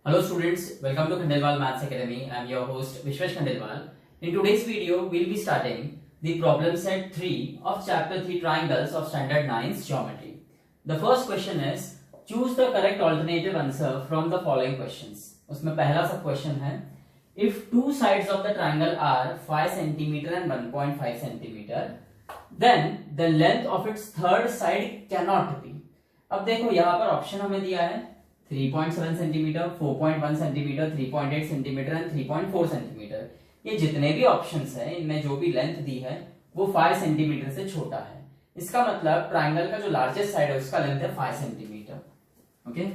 Hello students, welcome to Khandelwal Maths Academy. I am your host Vishwesh Khandelwal. In today's video, we'll be starting the problem set 3 of chapter 3 triangles of standard 9's geometry. The first question is, choose the correct alternative answer from the following questions. उसमें पहला सब question है, if two sides of the triangle are 5 cm and 1.5 cm, then the length of its third side cannot be. अब देखो यहाँ पर option हमें दिया है 3.7 centimetre, 4.1 centimetre, 3.8 centimetre and 3.4 centimetre. ये जितने भी ऑप्शंस हैं इनमें जो भी लेंथ दी है वो 5 सेंटीमीटर से छोटा है। इसका मतलब ट्राइंगल का जो लार्जेस्ट साइड है उसका लेंथ है 5 सेंटीमीटर। ओके,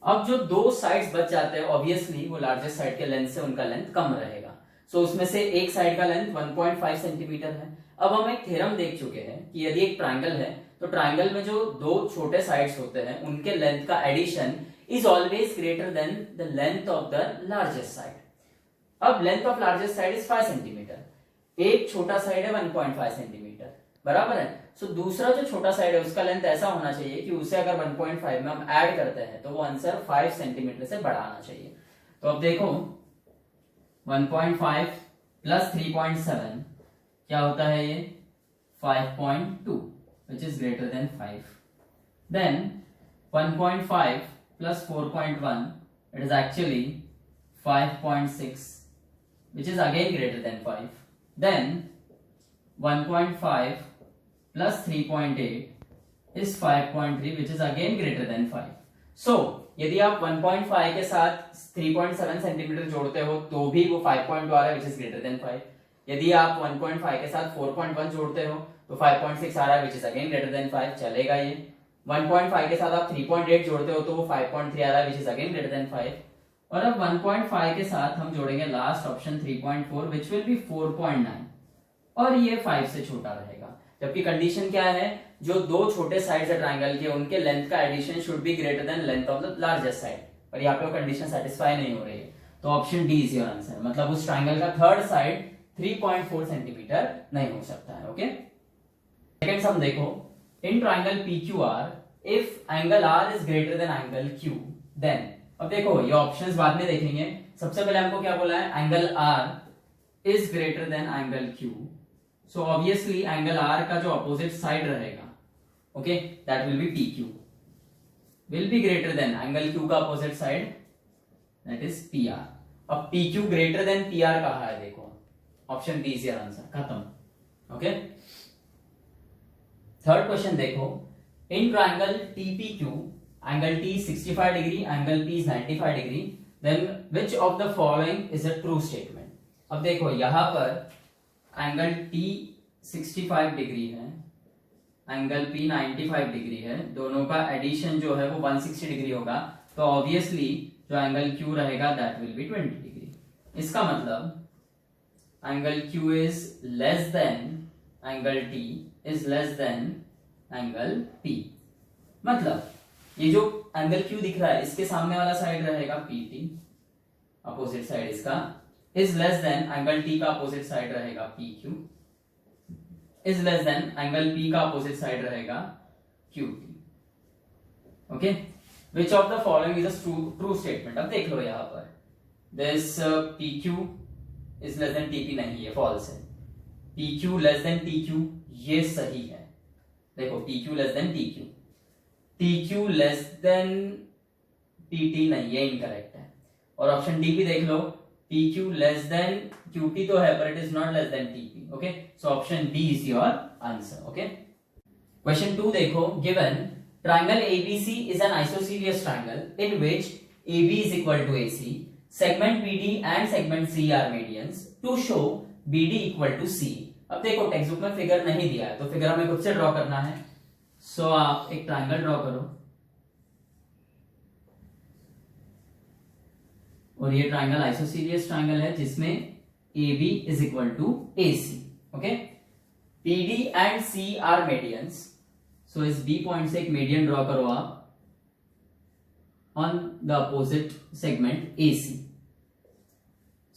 अब जो दो साइड्स बच जाते हैं ऑब्वियसली वो लार्जेस्ट साइड के लेंथ से उनका लेंथ कम रहेगा। सो उसमें से एक साइड का लेंथ 1.5 सेंटीमीटर है। अब हम एक थ्योरम देख चुके हैं कि यदि एक ट्राइंगल है तो ट्राइंगल में जो दो छोटे साइड्स होते हैं उनके लेंथ का addition is always greater than the length of the largest side. अब length of largest side is 5 centimetre, एक छोटा साइड है 1.5 सेंटीमीटर, बराबर है। सो दूसरा जो छोटा साइड है उसका लेंथ ऐसा होना चाहिए कि उसे अगर 1.5 में हम ऐड करते हैं तो वो आंसर 5 सेंटीमीटर से बड़ा आना चाहिए। तो अब देखो 1.5 प्लस 3.7 क्या होता है, ये 5.2 which is greater than 5. Then 1.5 plus 4.1 it is actually 5.6 which is again greater than 5. Then 1.5 plus 3.8 is 5.3 which is again greater than 5. So यदि आप 1.5 के साथ 3.7 सेंटीमीटर जोड़ते हो तो भी वो 5.2 आ रहा है which is greater than 5। यदि आप 1.5 के साथ 4.1 जोड़ते हो तो 5.6 आ रहा है which is again greater than 5, चलेगा ये। 1.5 के साथ आप 3.8 जोड़ते हो तो वो 5.3 आ रहा है which is again greater than 5। और अब 1.5 के साथ हम जोड़ेंगे last option 3.4 which will be 4.9 और ये 5 से छोटा रहेगा। जबकि कंडीशन क्या है, जो दो छोटे साइड्स है ट्राइंगल के उनके लेंथ का addition should be greater than length of the largest side, पर यहाँ पे वो कंडीशन सेटिस्फाई नहीं हो रही है। तो option D is your answer, मतलब उस ट्राइंगल का थर्ड साइड 3.4 सेंटीमीटर नहीं हो सकता है। ओके, सेकंड सम देखो, in triangle PQR if angle R is greater than angle Q then. अब देखो ये ऑप्शंस बाद में देखेंगे, सबसे पहले हमको क्या बोला है, angle R is greater than angle Q। So obviously angle R का जो अपोजिट साइड रहेगा, okay, that will be PQ, will be greater than angle Q का opposite side that is PR। अब PQ ग्रेटर देन PR कहा है, देखो option D is your answer, खत्म। Okay, third question देखो, in triangle TPQ angle T 65 degree, angle P is 95 degree, then which of the following is a true statement. अब देखो यहां पर angle T 65 degree है, एंगल P 95 डिग्री है, दोनों का एडिशन जो है वो 160 डिग्री होगा, तो ऑब्वियसली जो एंगल Q रहेगा दैट विल बी 20 डिग्री। इसका मतलब angle Q is less than angle T is less than angle P। मतलब ये जो एंगल Q दिख रहा है इसके सामने वाला साइड रहेगा PT, अपोजिट साइड इसका, is less than angle T का अपोजिट साइड रहेगा PQ, is less than angle P का अपोजिट साइड रहेगा QT। Okay, which of the following is a true statement। अब देख लो यहाँ पर this PQ is less than TP नहीं, है फॉल्स है। PQ less than TQ ये सही है, देखो PQ less than TQ, TQ less than PT नहीं, ये इनकरेक्ट है। और ऑप्शन डी भी देख लो, PQ less than QT तो है पर it is not less than TP। Okay, so option D is your answer. Okay, question 2 देखो, given triangle ABC is an isosceles triangle in which AB is equal to AC, segment BD and segment C are medians, to show BD equal to C। अब देखो text book में figure नहीं दिया है तो figure हमें खुद से ड्रॉ करना है। सो आप एक ट्राइंगल ड्रॉ करो और ये ट्राइंगल आइसोसीलियस ट्राइंगल है जिसमें AB is equal to AC। Okay, PD and C are medians, सो इस B पॉइंट से एक मीडियन ड्रॉ करो आप on the opposite segment AC।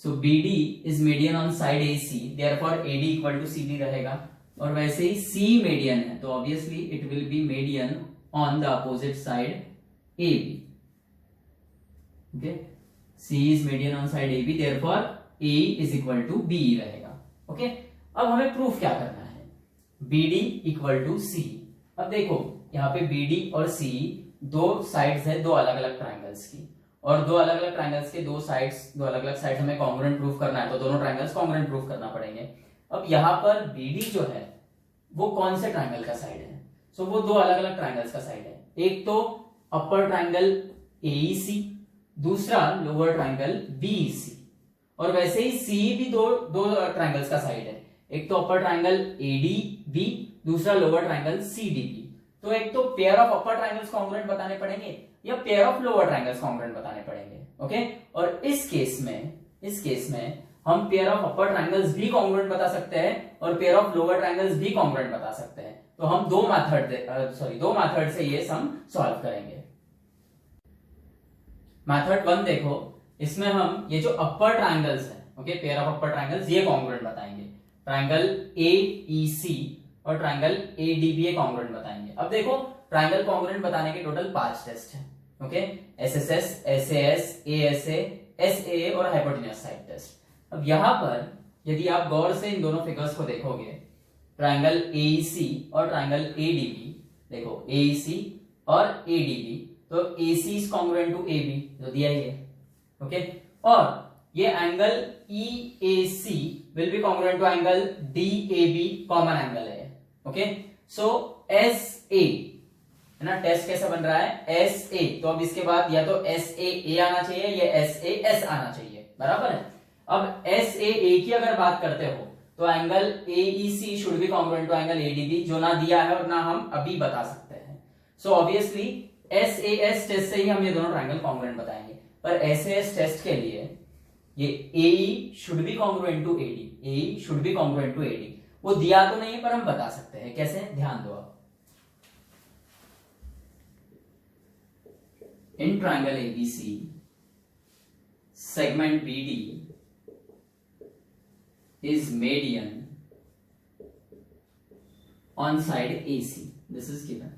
So BD is median on side AC, therefore AD equal to CD रहेगा। और वैसे ही सी median है, तो obviously it will be median on the opposite side A B. Okay, C is median on side A B, therefore A is equal to B रहेगा। Okay, अब हमें proof क्या करना है, B D equal to C. अब देखो यहाँ पे बी डी और सी दो साइड्स है दो अलग अलग ट्राइंगल्स की, और दो अलग अलग ट्राइंगल्स के दो अलग अलग साइड्स हमें कॉन्ग्रुएंट प्रूफ करना है, तो दोनों ट्राइंगल्स कॉन्ग्रुएंट प्रूफ करना पड़ेंगे। अब यहाँ पर बी डी जो है वो कौन से ट्राइंगल का साइड है, सो वो दो अलग अलग ट्राइंगल्स का साइड है, एक तो अपर ट्राइंगल एईसी, दूसरा लोअर ट्राइंगल बीईसी। और वैसे ही सी भी दो ट्राइंगल्स का साइड है, एक तो अपर ट्राइंगल एडीबी, दूसरा लोअर ट्राइंगल सीडीबी। तो एक तो pair of upper triangles congruent बताने पड़ेंगे या pair of lower triangles congruent बताने पड़ेंगे। ओके, और इस केस में हम पेयर ऑफ अपर ट्राइंगल्स भी कॉन्ग्रुएंट बता सकते हैं और पेयर ऑफ लोअर ट्राइंगल्स भी कॉन्ग्रुएंट बता सकते हैं। तो हम दो मेथड से ये सम सॉल्व करेंगे। मेथड 1 देखो, इसमें हम ये जो अपर ट्राइंगल्स है, okay, pair of upper triangles ये कॉन्ग्रुएंट बताएंगे, ट्राइंगल एईसी और ट्राइंगल एडीबी कॉन्ग्रुएंट बताएंगे। अब देखो ट्राइंगल कॉन्ग्रुएंट बताने के टोटल 5 टेस्ट है। ओके, एसएसएस, एसएएस, एएसए, एसएए और हाइपोटेन्यूज साइड टेस्ट। अब यहां पर यदि आप गौर से इन दोनों फिगर्स को देखोगे, ट्राइंगल एईसी और ट्राइंगल एडीबी, देखो एईसी और एडीबी, तो AC is congruent to AB, जो दिया ही है। ओके, और ये angle EAC will be congruent to angle DAB, common angle है। ओके, सो एसए है ना, टेस्ट कैसा बन रहा है, एसए, तो अब इसके बाद या तो एसए आना चाहिए या एसएएस आना चाहिए, बराबर है। अब एसएए की अगर बात करते हो तो angle AEC should be congruent to angle ADB, जो ना दिया है और ना हम अभी बता सकते हैं। सो ऑब्वियसली एसएएस टेस्ट से ही हम ये दोनों ट्राइंगल कॉन्ग्रुएंट बताएंगे, पर एसएएस टेस्ट के लिए ये AE should be congruent to AD, AE should be congruent to AD, वो दिया तो नहीं है पर हम बता सकते हैं। कैसे, ध्यान दो आप, in triangle ABC segment BD is median on side AC. This is given.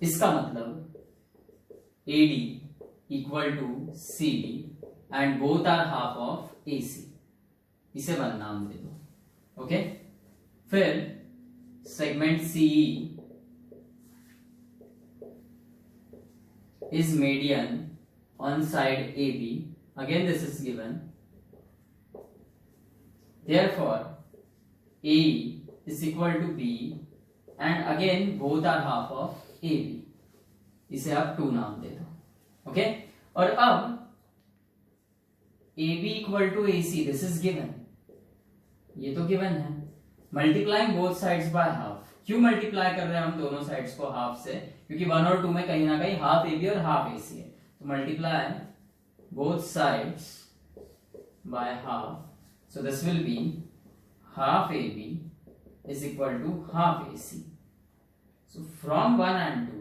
इसका मतलब AD equal to CD and both are half of AC. इसे वन नाम दे दो। ओके, फिर segment CE is median on side AB. Again this is given. Therefore AE is equal to B and again both are half of AB. इसे आप 2 नाम दे दो। Okay, और अब AB equal to AC, this is given, ये तो given है। Multiplying both sides by half, क्यों मल्टीप्लाई कर रहे हैं हम दोनों साइड्स को हाफ से, क्योंकि 1 और 2 में कहीं ना कहीं हाफ AB और हाफ AC है, तो multiply both sides by half, so this will be half AB is equal to half AC. So from 1 and 2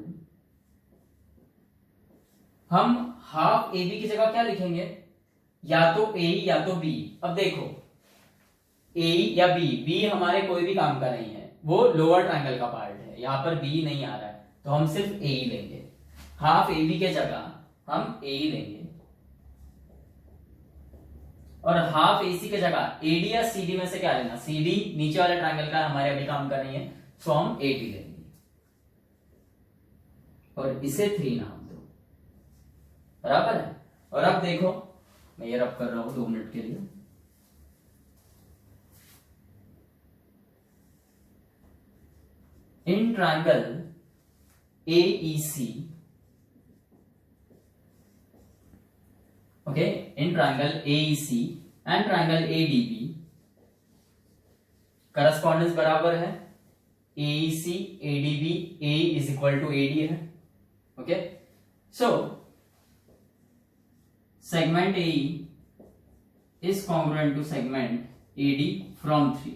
हम हाफ AB की जगह क्या लिखेंगे, या तो A या तो B। अब देखो A या B हमारे कोई भी काम का नहीं है, वो लोअर ट्रायंगल का पार्ट है, यहां पर B नहीं आ रहा है, तो हम सिर्फ A ही लेंगे। हाफ AB के जगह हम A ही लेंगे और हाफ AC के जगह AD या CD में से क्या लेना, CD नीचे वाले ट्रायंगल का हमारे अभी काम का नहीं है, सो हम AD लेंगे और इसे 3 नाम दो, बराबर है। और अब देखो मैं ये रब कर रहा हूं 2 मिनट के लिए। In triangle AEC, okay, in triangle AEC and triangle ADB correspondence बराबर है, AEC ADB A is equal to AD है। Okay, so segment AE is congruent to segment AD from 3.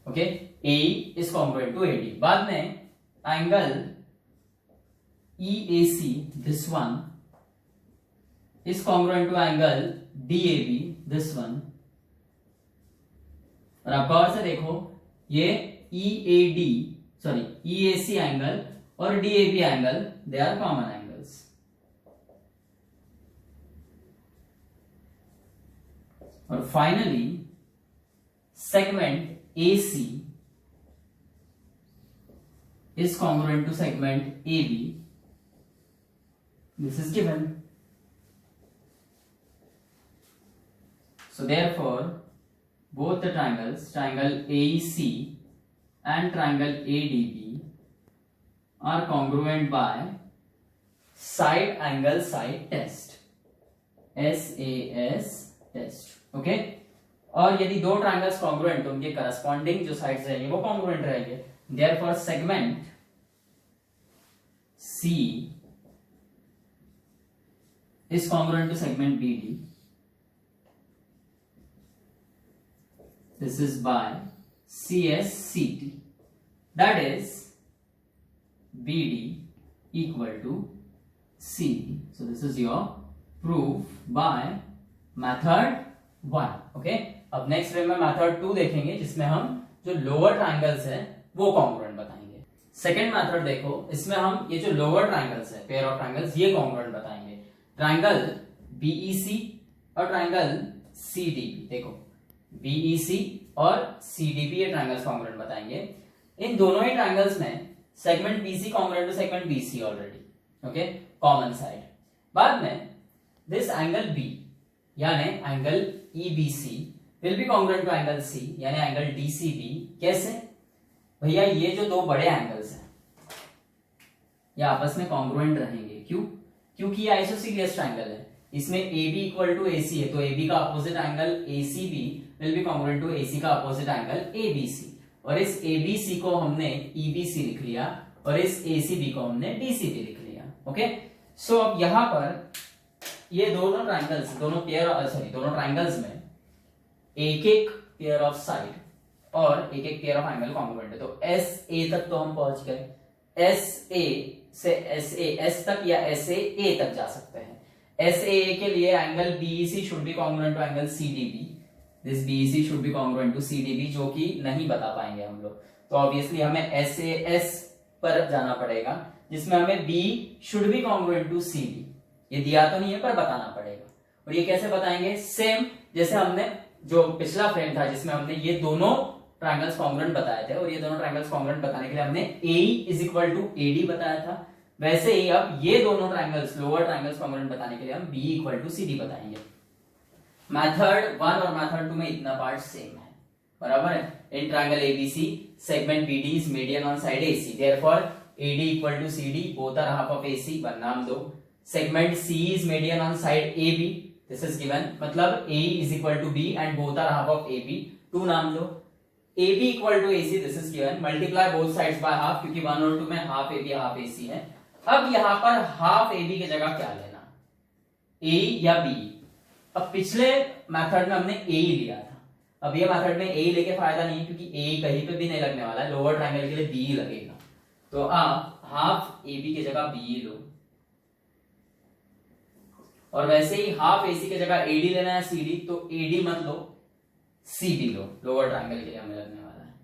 Okay, AE is congruent to AD. बाद में angle EAC, this one is congruent to angle DAB, this one. और आप गौर से देखो ये EAD sorry EAC angle और DAB angle they are common angles. और finally segment AC is congruent to segment AB. This is given. So therefore, both the triangles, triangle AEC and triangle ADB, are congruent by side angle side test, SAS test. Okay? और यदि दो triangles congruent तो उनके corresponding जो sides रहेंगे वो congruent रहेंगे. Therefore, segment C is congruent to segment BD. This is by CSCT. That is BD equal to CD. So this is your proof by method 1. Okay. अब next वे में method 2 देखेंगे जिसमें हम जो लोअर ट्राइंगल्स है वो congruent बताएंगे. Second method देखो, इसमें हम ये जो लोअर ट्राइंगल्स है, पेयर ऑफ ट्राइंगल्स, ये कॉन्ग्रुएंट बताएंगे. ट्राइंगल BEC और ट्राइंगल CDB. देखो BEC और CDB ये ट्राइंगल्स कॉन्ग्रुएंट बताएंगे. इन दोनों ही ट्राइंगल्स में segment BC congruent to segment BC already. Okay, common side. बाद में दिस एंगल B यानी angle EBC will be congruent to angle C यानी एंगल DCB. कैसे भैया? ये जो दो बड़े एंगल्स हैं ये आपस में कॉन्ग्रुएंट रहेंगे. क्यों? क्योंकि ये आइसोसीलियस ट्राइंगल है. इसमें AB इक्वल टू AC है, तो AB का opposite angle ACB will be congruent to AC का अपोजिट एंगल ABC. और इस ABC को हमने EBC लिख लिया और इस ACB को हमने DCB लिख लिया. ओके, सो अब यहां पर ये दोनों ट्राइंगल्स, दोनों ट्राइंगल्स में एक एक पेयर ऑफ साइड और एक एक पेयर ऑफ एंगल कॉन्ग्रुएंट है. तो SA तक तो हम पहुंच गए. SA से SAS तक या SAA तक जा सकते हैं. SAA के लिए angle BEC should be congruent to angle CDB. This BEC should be congruent to CDB, जो कि नहीं बता पाएंगे हम लोग. तो ऑब्वियसली हमें SAS पर जाना पड़ेगा जिसमें हमें B should be congruent to CD. ये दिया तो नहीं है पर बताना पड़ेगा. और ये कैसे बताएंगे? सेम जैसे हमने जो पिछला फ्रेम था जिसमें हमने ये दोनों ट्राइंगल्स कॉन्ग्रुएंट बताए थे और ये दोनों ट्राइंगल्स कॉन्ग्रुएंट बताने के लिए हमने AE is equal to AD बताया था. वैसे ही अब ये दोनों ट्राइंगल्स, लोअर ट्राइंगल्स कॉन्ग्रुएंट बताने के लिए हम BE इक्वल टू CD बताएंगे. मेथड 1 और मेथड 2 में इतना पार्ट सेम है, बराबर है. In triangle ABC segment BD is median on side AC. Therefore AD equal to CD, both are half of AC. One नाम दो. Segment C is median on side AB. This is given. मतलब A is equal to B and both are half of AB. Two नाम दो. AB equal to AC, this is given. Multiply both sides by half, क्योंकि 1 और 2 में half AB half AC है. अब यहां पर हाफ AB की जगह क्या लेना, A या B? अब पिछले मेथड में हमने A ही लिया था. अब ये मेथड में A लेके फायदा नहीं है क्योंकि A कहीं पे भी नहीं लगने वाला है. लोअर ट्राइंगल के लिए B ही लगेगा. तो आप हाफ AB की जगह B लो. और वैसे ही हाफ AC की जगह AD लेना है CD, तो AD मत लो, CB लो. लोअर ट्राइंगल के लिए हमें लगने वाला है.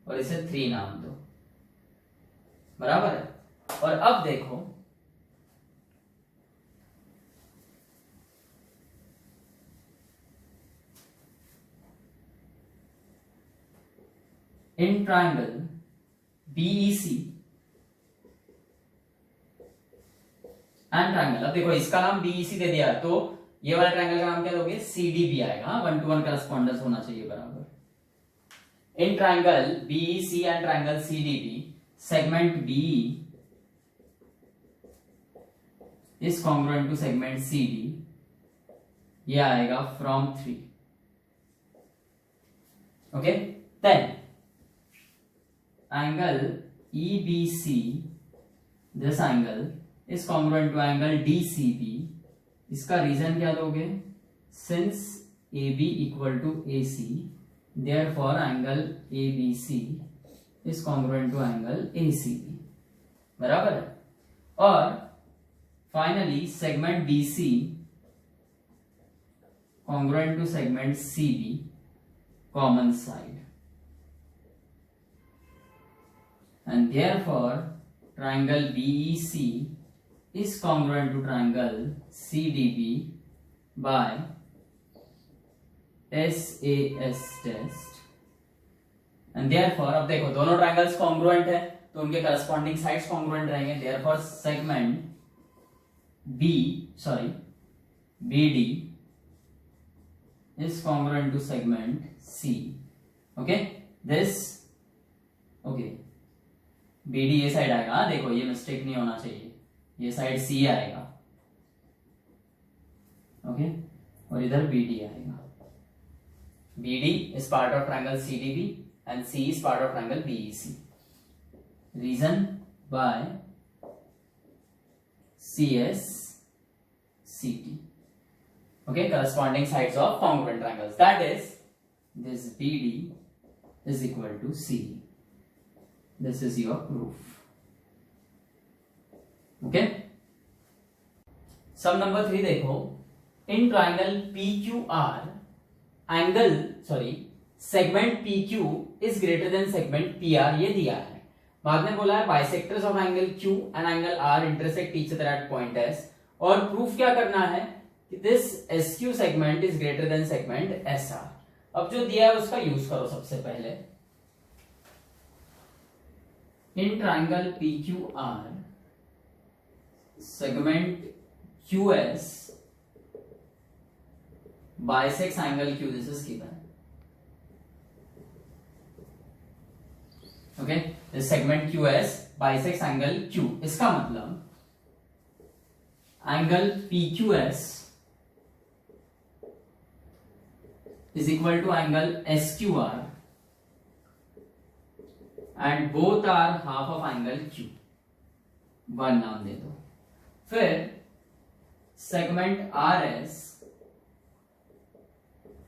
और इसे 3 नाम दो, बराबर है. और अब देखो in triangle BEC and triangle. अब देखो इसका नाम BEC दे दिया तो ये वाला ट्राइंगल का नाम क्या दोगे? CDB आएगा. 1 to 1 करस्पॉन्डेंस होना चाहिए बराबर. In triangle BEC and triangle CDB segment BE is congruent to segment CD. ये आएगा from 3. Okay, then angle EBC, this angle is congruent to angle DCB. इसका रीजन क्या दोगे? Since AB equal to AC, therefore angle ABC is congruent to angle ACB. बराबर है. और finally segment BC congruent to segment CB, common side, and therefore triangle BEC is congruent to triangle CDB by SAS test, and therefore अब देखो दोनों triangles congruent है तो उनके corresponding sides congruent रहेंगे, therefore segment BD is congruent to segment C. Okay, this okay, BD ये side आएगा, देखो ये मिस्टेक नहीं होना चाहिए, ये साइड C आएगा, ओके, और इधर BD आएगा. BD is part of triangle CDB and C is part of triangle BEC. Reason by CS CT. Okay, corresponding sides of congruent triangles. That is, this BD is equal to CD. This is your proof. Okay. Sum number 3 देखो. In triangle PQR, segment PQ is greater than segment PR. ये दिया है. बाद में बोला है bisectors of angle Q and angle R intersect each other at point S. और proof क्या करना है कि this SQ segment is greater then segment SR. अब जो दिया है उसका यूज करो सबसे पहले. इन triangle PQR, segment QS bisects angle Q. This is given. Okay, this segment QS bisects angle Q. इसका मतलब angle PQS is equal to angle SQR and both are half of angle Q. One नाम दे दो. फिर segment RS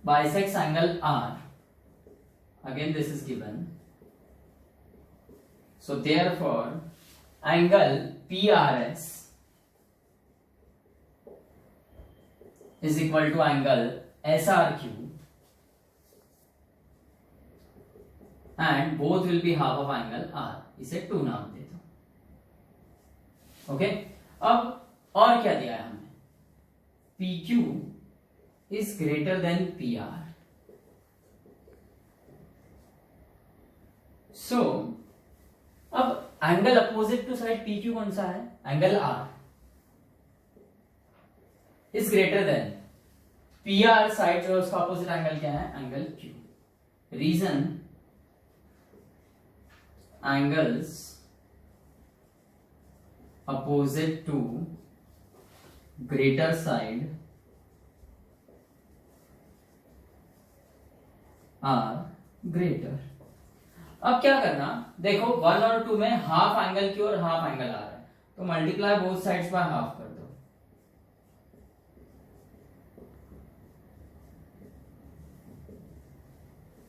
bisects angle R. Again this is given. So therefore angle PRS is equal to angle SRQ and both will be half of angle R. इसे 2 नाम दे दो. Okay, अब और क्या दिया है हमने? PQ is greater than PR. So अब angle opposite to side PQ कौन सा है? Angle R is greater than PR side जो उसका अपोजिट एंगल क्या है? Angle Q. Reason angles opposite to greater side are greater. अब क्या करना, देखो 1 और 2 में हाफ एंगल Q और हाफ एंगल R है, तो multiply both sides by half कर दो.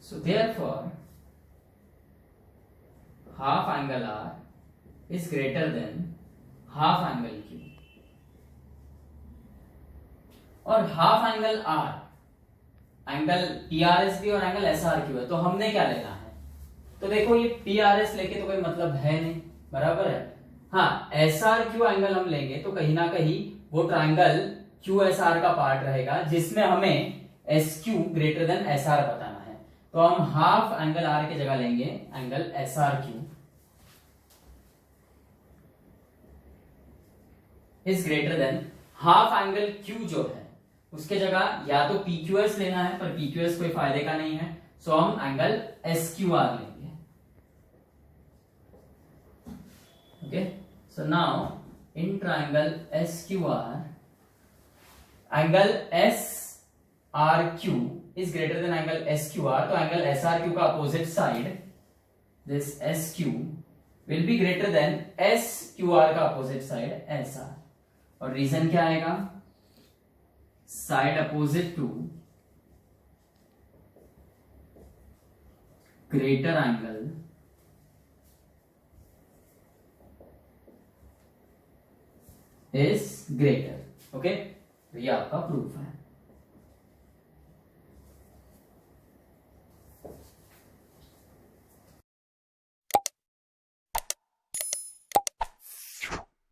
So therefore half angle R is greater than half angle Q. और half angle R angle PRS भी और एंगल SRQ है, तो हमने क्या लेना है? तो देखो ये PRS लेके तो कोई मतलब है नहीं, बराबर है. हाँ, SRQ एंगल हम लेंगे तो कहीं ना कहीं वो ट्राइंगल QSR का पार्ट रहेगा जिसमें हमें SQ ग्रेटर देन SR बताना है. तो हम हाफ एंगल R की जगह लेंगे angle SRQ is greater than half angle Q जो है उसके जगह या तो PQS लेना है, पर PQS कोई फायदे का नहीं है, सो हम एंगल SQR लेंगे. Okay, so now in triangle SQR, angle SRQ is greater than angle SQR. तो angle SRQ का opposite side, this SQ will be greater than SQR का opposite side SR. और reason क्या आएगा? Side opposite to greater angle is greater. Okay, तो ये आपका proof है.